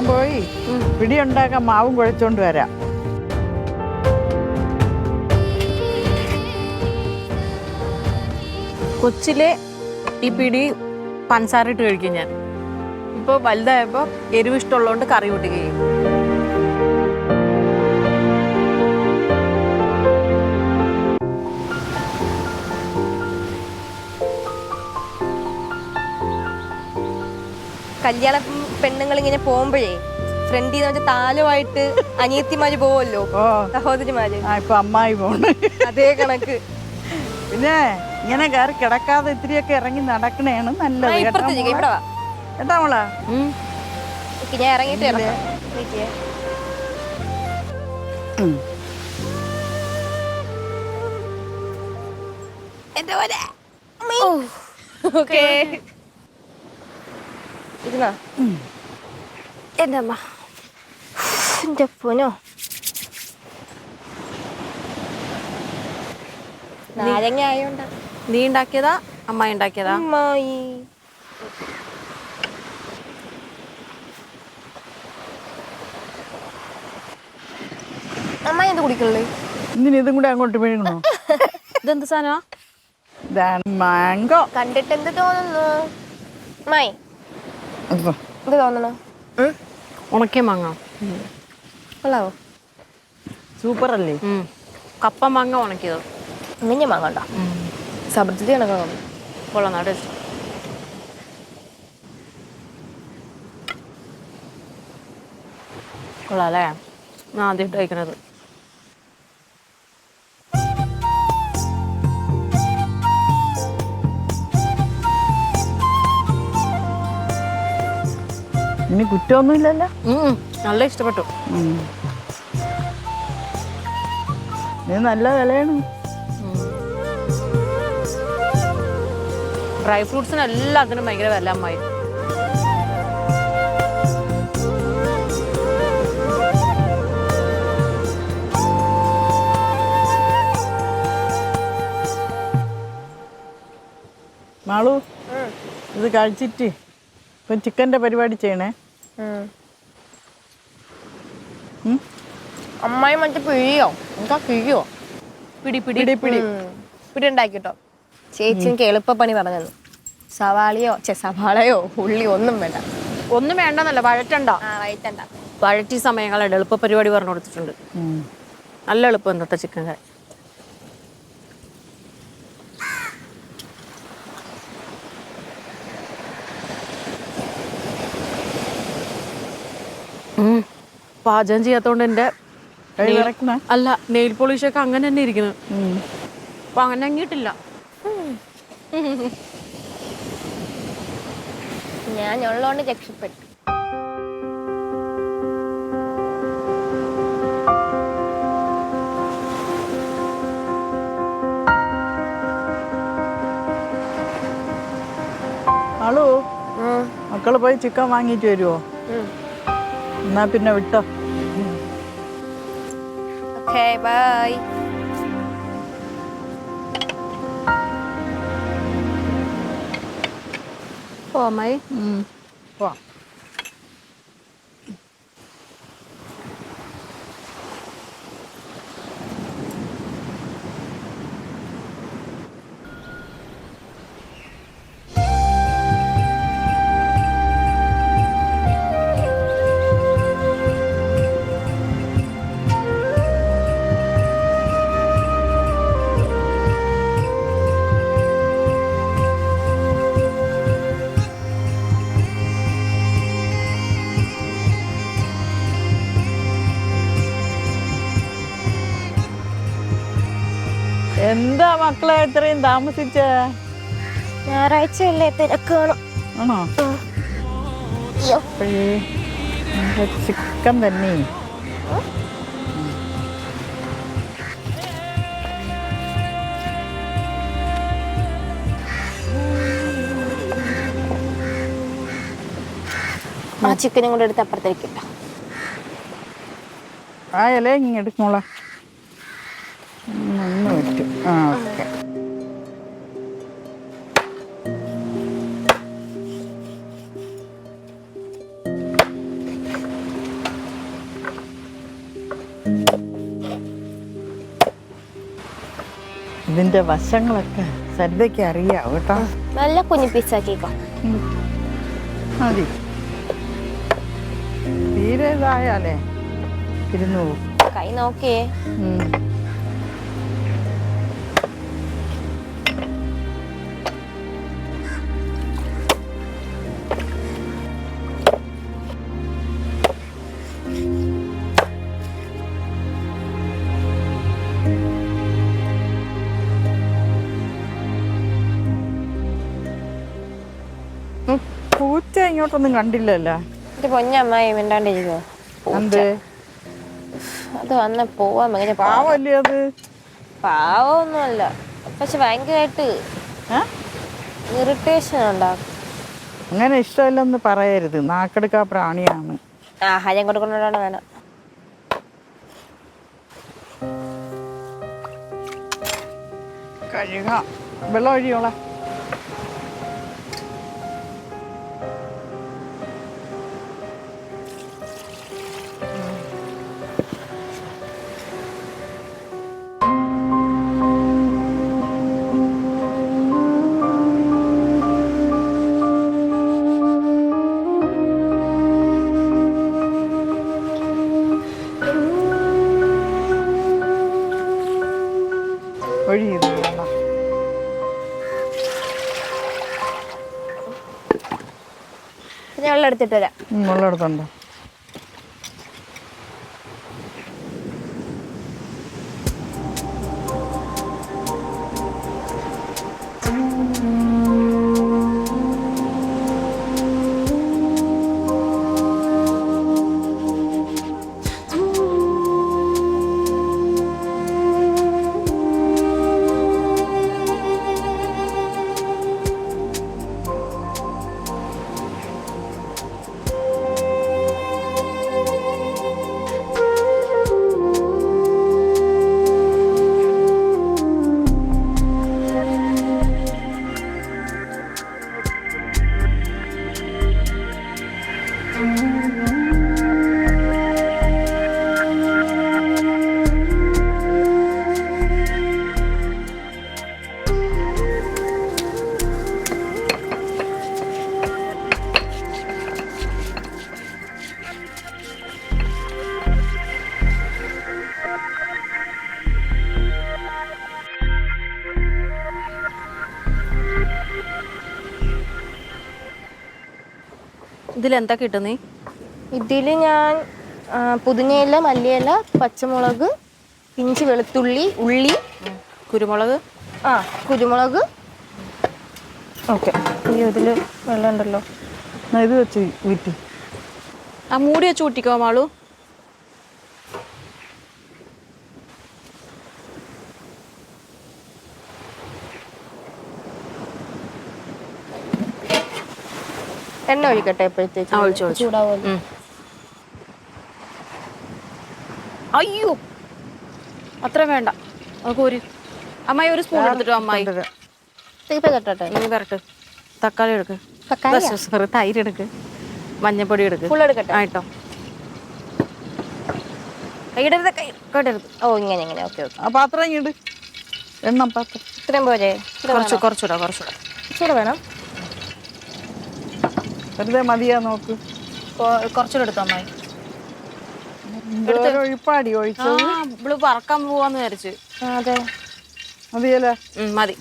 ഞാൻ പോയി പിടി ഉണ്ടാക്കാൻ മാവും കുഴച്ചോണ്ട് വരാം. കൊച്ചിലെ ഈ പിടി പഞ്ചസാര ഇട്ട് കഴിക്കും ഞാൻ. ഇപ്പോൾ വലുതായപ്പോൾ എരിവ് ഇഷ്ടമുള്ളതുകൊണ്ട് കറി കൂട്ടുകയും. കല്യാണ പെണ്ണുങ്ങൾ ഇങ്ങനെ പോകുമ്പോഴേ ഫ്രണ്ടിൽ നിന്ന് വെച്ചാൽ താലുമായിട്ട് അനിയത്തിമാര് പോവല്ലോ, സഹോദരിമാര്. ഇപ്പൊ അമ്മായി പോണ് അതേ കണക്ക്. പിന്നെ ഇങ്ങനെ കയറി കിടക്കാതെ ഇത്തിരിയൊക്കെ ഇറങ്ങി നടക്കണേണ് നല്ലത്. കേട്ടാ മോളാ, ഞാൻ ഇറങ്ങിട്ട് ഇരുന്നോ? എന്റെ അമ്മ, എന്റെ പൊന്നോ, നാരങ്ങ ആയോണ്ടാ. നീ ഉണ്ടാക്കിയതാ അമ്മായി ഉണ്ടാക്കിയതാ? അമ്മായി. അമ്മായി എന്ത് കുടിക്കണല്ലേ? ഇന്നിന് ഇതും കൂടെ അങ്ങോട്ട് വീഴണോ? ഇതെന്ത് സാധനമാ? ഇതാണ് മാങ്കോ. കണ്ടിട്ട് എന്ത് തോന്നുന്നു അമ്മായി? എന്ത് തോന്നണു? ഉണക്കിയ മാങ്ങ കൊള്ളാവോ? സൂപ്പർ അല്ലേ? കപ്പ മാങ്ങ ഉണക്കിയത്. മിഞ്ഞ മാങ്ങ ഉണ്ടോ? സബർജി കണക്കാണ്. കൊള്ളാം, നല്ല ടേസ്റ്റ്. കൊള്ളാം അല്ലേ? ഞാൻ ആദ്യമായിട്ട് കഴിക്കണത്. ഇനി കുറ്റമൊന്നുമില്ലല്ലോ. നല്ല ഇഷ്ടപ്പെട്ടു. ഇത് നല്ല വിലയാണ്. ഡ്രൈ ഫ്രൂട്ട്സിന് എല്ലാത്തിനും ഭയങ്കര വില അമ്മായി. മാളു, ഇത് കഴിച്ചിട്ട് ഇപ്പം ചിക്കൻ്റെ പരിപാടി ചെയ്യണേ. അമ്മായി മറ്റേ പിഴിയോ? എന്താ പിഴിയോ? പിടി പിടി പിടി പിടി ഉണ്ടാക്കിട്ടോ. ചേച്ചി എനിക്ക് എളുപ്പപ്പണി പറഞ്ഞു. സവാളയോ ഉള്ളി ഒന്നും വേണ്ട. ഒന്നും വേണ്ടെന്നല്ല, വഴറ്റണ്ട. വഴറ്റണ്ട. വഴറ്റി സമയങ്ങളുടെ എളുപ്പ പരിപാടി പറഞ്ഞു കൊടുത്തിട്ടുണ്ട്. നല്ല എളുപ്പം ഇന്നത്തെ ചിക്കൻ കറി. പാചകം ചെയ്യാത്തോണ്ട് എൻ്റെ അല്ല നെയിൽ പോളിഷൊക്കെ അങ്ങനെ തന്നെ ഇരിക്കുന്നു. അപ്പൊ അങ്ങനെ അങ്ങിയിട്ടില്ല. ഞാൻ ഉള്ളോണ്ട് രക്ഷപ്പെട്ടു. ആളു, മക്കള് പോയി ചിക്കൻ വാങ്ങിയിട്ട് വരുമോ? എന്നാ പിന്നെ വിട്ടോ. Okay, by. പോമായി പോവാം. എന്താ മക്കളെ ഇത്രയും താമസിച്ച? ഞായറാഴ്ചയല്ലേ, തിരക്ക് കാണും. ആണോ? ചിക്കൻ തന്നെ. ആ ചിക്കനും കൂടെ എടുത്ത് അപ്പുറത്തേക്ക് ഇട്ടോ. ആ ഇല ഇങ്ങെടുക്കോളാം. ഒന്ന് പറ്റും. ആ ഓക്കെ. ഇതിന്റെ വശങ്ങളൊക്കെ സരിതയ്ക്ക് അറിയാം കേട്ടോ. നല്ല കുഞ്ഞു പീസാക്കിക്കോ. മതി. തീരെ ഇതായാലേ ഇരുന്നു പോകും. കൈ നോക്കിയേ. പൂച്ച ഇങ്ങോട്ടൊന്നും കണ്ടില്ലല്ലോ. പൊന്നമ്മായി മിണ്ടാണ്ടിരിക്കോ. എന്ത് അത് വന്ന പോവാൻ ഭയങ്കര പാവല്ലേ അത്? പാവമൊന്നുമല്ല, പക്ഷെ ഭയങ്കരമായിട്ട് ഇറിറ്റേഷൻ ഉണ്ടാക്കും. അങ്ങനെ ഇഷ്ടമല്ലെന്ന് പറയരുത്, നാക്കെടുക്കാ പ്രാണിയാണ്. ആഹാരം കൊടുക്കുന്നതാണ് വേണം. കഴുകാം. വെള്ളം ഒഴിയോളാം. ഒഴിയുന്നു വെള്ളം. വെള്ളം എടുത്തിട്ട് വരാം. വെള്ളം എടുത്തുണ്ടോ? ഇതിലെന്താ കിട്ടുന്നേ? ഇതില് ഞാൻ പുതിനയില, മല്ലിയില, പച്ചമുളക്, ഇഞ്ചി, വെളുത്തുള്ളി, ഉള്ളി, കുരുമുളക്, കുരുമുളക്. ഓക്കെ. ഇതില് വെള്ളം ഉണ്ടല്ലോ, ഇത് വെച്ച് ഊറ്റി. ആ മൂടി വെച്ച് ഊറ്റിക്കോ മാളു. എണ്ണ ഒഴിക്കട്ടെ എപ്പോഴത്തേക്ക് ചൂടാവുമല്ലോ. അയ്യോ അത്ര വേണ്ട, ഒരു അമ്മായി ഒരു സ്പൂൺ എടുത്തിട്ടോ. അമ്മായി തട്ടട്ടെ. നീ വരട്ടെ. തക്കാളി എടുക്ക്, സോറി തൈര് എടുക്ക്, മഞ്ഞപ്പൊടി എടുക്ക്. ഫുൾ എടുക്കട്ടെ? ആയിട്ടോ. കൈയിടരുത്, കൈയിടരുത്. ഓ ഇങ്ങനെ ഇങ്ങനെ. Okay okay. ആ പാത്രം ഇങ്ങോട്ട്, എണ്ണം പാത്രം ഇത്രയും പോരെ? കുറച്ചുകൂടെ ചൂട് വേണം. വെറുതെ മതിയാ നോക്ക്. കുറച്ചുകൂടെ എടുത്തോ അമ്മായി. ഒഴിപ്പാടി ഒഴിച്ചത്. ഇവള് പറക്കാൻ പോവാന്ന് വിചാരിച്ചു. അതെ മതിയല്ലേ? മതി.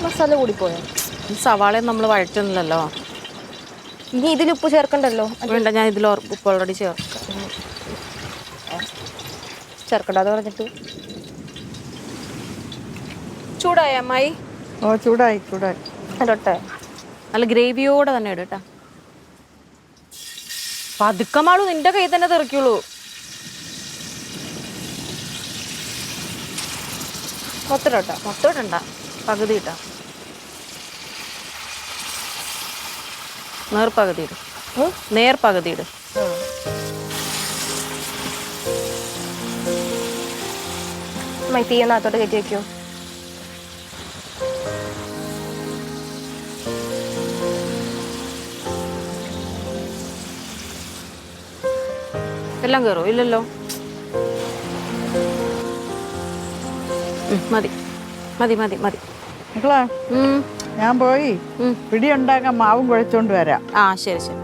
മസാല കൂടിപ്പോയോ? സവാളയും നമ്മൾ വഴറ്റുന്നില്ലല്ലോ. ഇനി ഇതിൽ ഉപ്പ് ചേർക്കണ്ടല്ലോ? വേണ്ട, ഞാൻ ഇതിൽ ഉപ്പ് ഓൾറെഡി ചേർക്കണ്ട. അത് പറഞ്ഞിട്ട് ചൂടായി അമ്മായി? ഓ ചൂടായി. അതൊട്ടെ നല്ല ഗ്രേവിയോടെ തന്നെ ഇടട്ടാ. പതുക്കമാളു, നിന്റെ കൈ തന്നെ തെറിക്കുള്ളൂ. മൊത്തം ഇടണ്ട, പകുതി ഇട്ടാ. നേർപകുതി ഇട്. നേർപകുതി ഇട്. തീയനകത്തോട്ട് കയറ്റി വെക്കോ? എല്ലാം കയറും ഇല്ലല്ലോ. മതി മതി മതി മതി മക്കളെ, ഞാൻ പോയി പിടി ഉണ്ടാക്കാൻ മാവും കുഴച്ചോണ്ട് വരാം. ആ ശരി ശരി.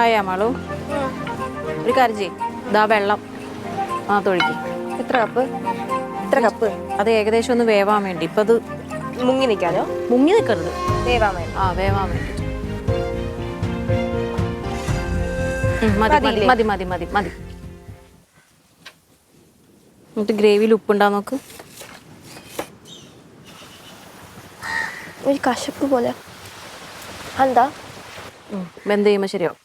ആയാ മാളു ഒരു കാര്യം ചെയ്യ്. ഇതാ വെള്ളം തൊഴിക്ക്. എത്ര കപ്പ്? എത്ര കപ്പ്? അത് ഏകദേശം ഒന്ന് വേവാൻ വേണ്ടി. ഇപ്പം അത് മുങ്ങി നിൽക്കാനോ? മുങ്ങി നിൽക്കരുത്, വേവാൻ വേണ്ടി. ആ വേവാൻ വേണ്ടി. മതി മതി മതി മതി മതി മതി. എന്നിട്ട് ഗ്രേവിയിൽ ഉപ്പുണ്ടാ നോക്ക്. ഒരു കശപ്പ് പോലെ. എന്താ? വെന്ത് ചെയ്യുമ്പോൾ ശരിയാവും.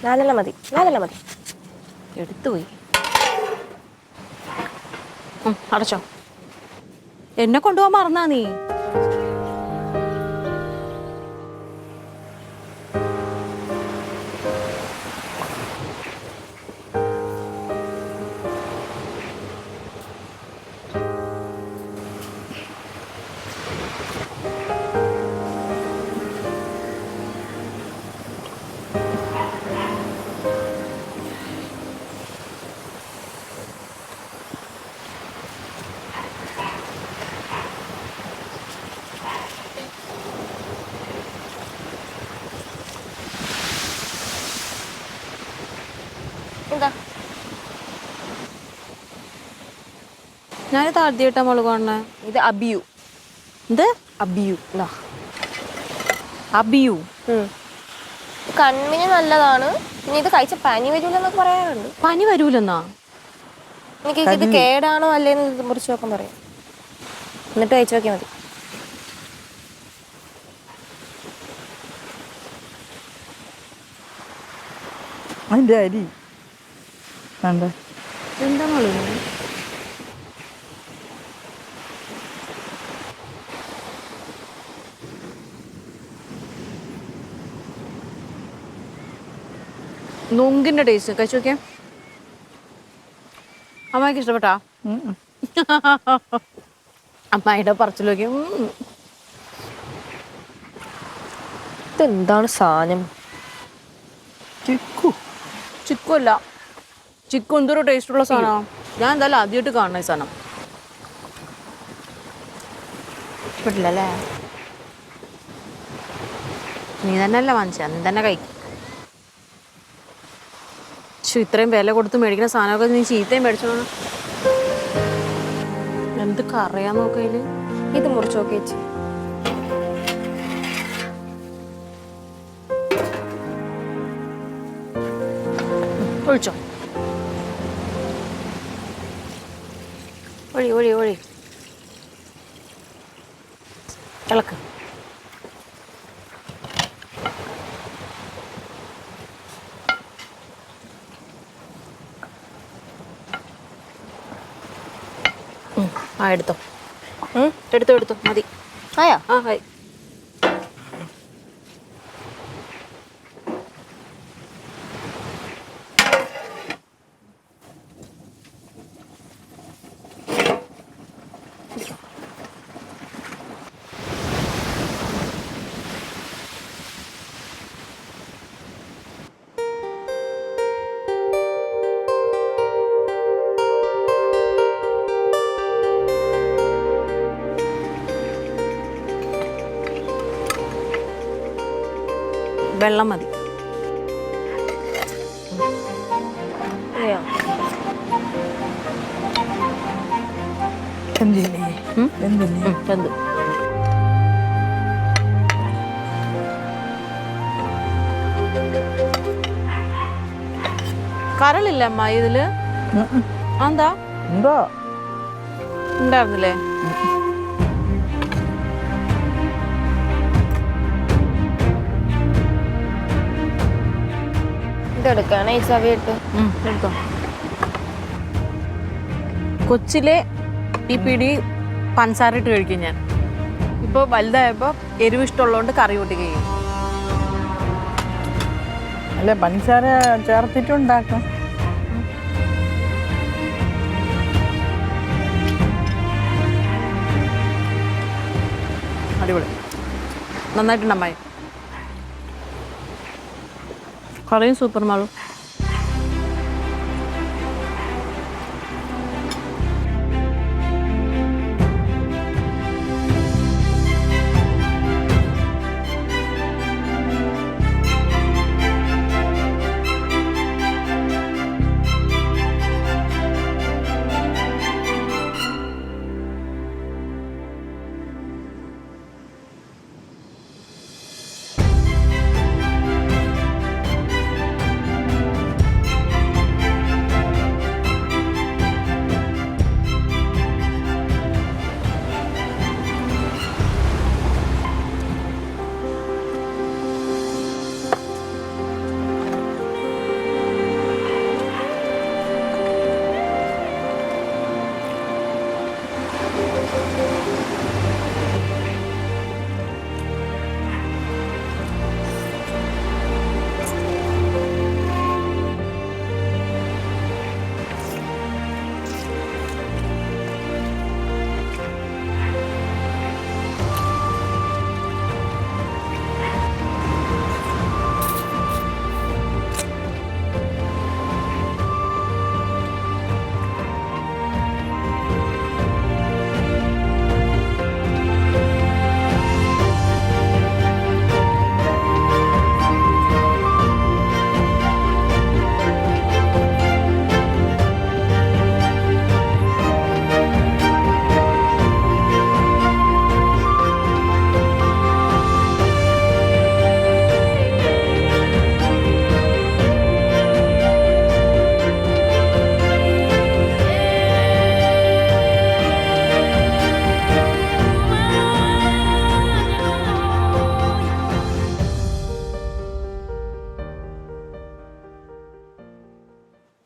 നാലെണ്ണം മതി, നാലെണ്ണം മതി. എടുത്തുപോയി. അടച്ചോ. എന്നെ കൊണ്ടുപോകാൻ മറന്നാ നീ. എന്താ? ഞാനിത് ആദ്യമായിട്ടാ മോള് കാണണേ. ഇത് അബിയു. എന്ത്? അബിയു. അബിയു. കണ്ണിന് നല്ലതാണ്. പിന്നെ ഇത് കഴിച്ച പനി വരൂലെന്നൊക്കെ പറയാറുണ്ട്. പനി വരൂലെന്നാ? എനിക്ക് ഇത് കേടാണോ അല്ലേന്ന് ഇത് മുറിച്ച് നോക്കാൻ പറയാം. എന്നിട്ട് കഴിച്ചു നോക്കിയാൽ മതി. അതിൻ്റെ അരി വേണ്ട. എന്താ മോള്? നൊങ്കിന്റെ ടേസ്റ്റ് കഴിച്ചു നോക്കിയാ. അമ്മയ്ക്ക് ഇഷ്ടപ്പെട്ടാ? അമ്മായിയുടെ പറച്ചിൽ നോക്കിയാ. ഇതെന്താണ് സാധനം? ചിക്കു. ചിക്കു അല്ല, ചിക്കു എന്തൊരു ടേസ്റ്റുള്ള സാധനമാണ്. ഞാൻ എന്തായാലും ആദ്യമായിട്ട് കാണുന്ന ഈ സാധനം. ഇഷ്ടപ്പെട്ടില്ലല്ലേ? നീ തന്നെയല്ല വാങ്ങിച്ച, നീ തന്നെ കഴിക്കും. ഇത്രയും വില കൊടുത്ത് മേടിക്കുന്ന സാധനമൊക്കെ നീ ചീത്തയും മേടിച്ചോ. എന്ത് കറിയാൻ നോക്കയില്. ഇത് മുറിച്ച് നോക്കി ചേച്ചി. ഒഴിച്ചോ. ഒഴി ഒഴി ഒഴി. ഇളക്ക്. എടുത്തോ. എടുത്തോ എടുത്തോ. മതി. ആയാ? ആ ആയി. വെള്ളം മതി. വെന്ത്. കരളില്ല അമ്മ ഇതില്? എന്താ എന്തോ ഉണ്ടായിരുന്നില്ലേ? ഇതെടുക്കാണ് ഈ ചവിട്ട്. എടുത്തോ. കൊച്ചിലെ ഈ പിടി പഞ്ചസാര ഇട്ട് കഴിക്കും ഞാൻ. ഇപ്പോൾ വലുതായപ്പോൾ എരിവ് ഇഷ്ടമുള്ളതുകൊണ്ട് കറി കൂട്ടി കഴിക്കും. അല്ല പഞ്ചസാര ചേർത്തിട്ടുണ്ടാക്കും. അടിപൊളി, നന്നായിട്ടുണ്ടമ്മായി. കറിയും സൂപ്പർ മാളും.